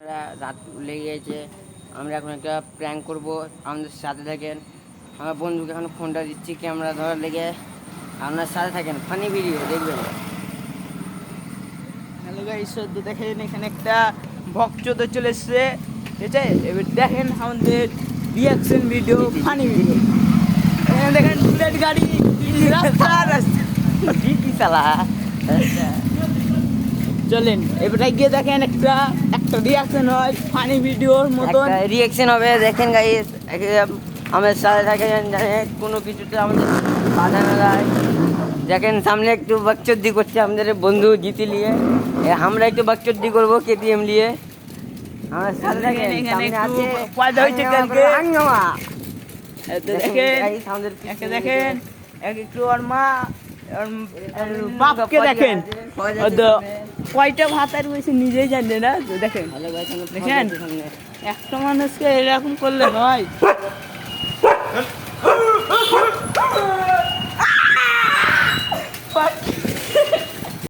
রাত লেগে গেছে, আমরা এখন একটা প্র্যাঙ্ক করবো, আমাদের সাথে থাকেন। আমার বন্ধুকে এখন ফোনটা দিচ্ছি ক্যামেরা ধরার লেগে, আপনার সাথে থাকেন, ফানি ভিডিও দেখবেন। হ্যালো গাইস, তো দেখেন এখানে একটা ভক্ত চলে এসছে, ঠিক আছে? এবার দেখেন আমাদের রিয়াকশন ভিডিও, ফানি ভিডিও। এখানে দেখেন বুলেট গাড়ি রাস্তা রাস্তা কি চালা চলেন এবার গিয়ে দেখেন একটা রিয়াকশন হয় ফানি ভিডিওর মতন। রিয়াকশন হবে, দেখেন গাইস। আমাদের সাথে থাকেন, জানে কোনো কিছুতে আমাদের বাধা না দেয়। দেখেন সামনে একটু বাকচুদ্দি করছে আমাদের বন্ধু জিতে নিয়ে, আমরা একটু বাকচুদ্দি করবো কেটিএম নিয়ে। আমার সাথে থাকেন, এখানে সামনে একটু আছে পয়দা হয়েছে কালকে। হাঙ্গামা। দেখেন একটু ওর মা ওর বাপকে দেখেন, কয়টা ভাতার বসে নিজেই জানে না। তো দেখেন একটা মানুষকে এরকম করলে নয়।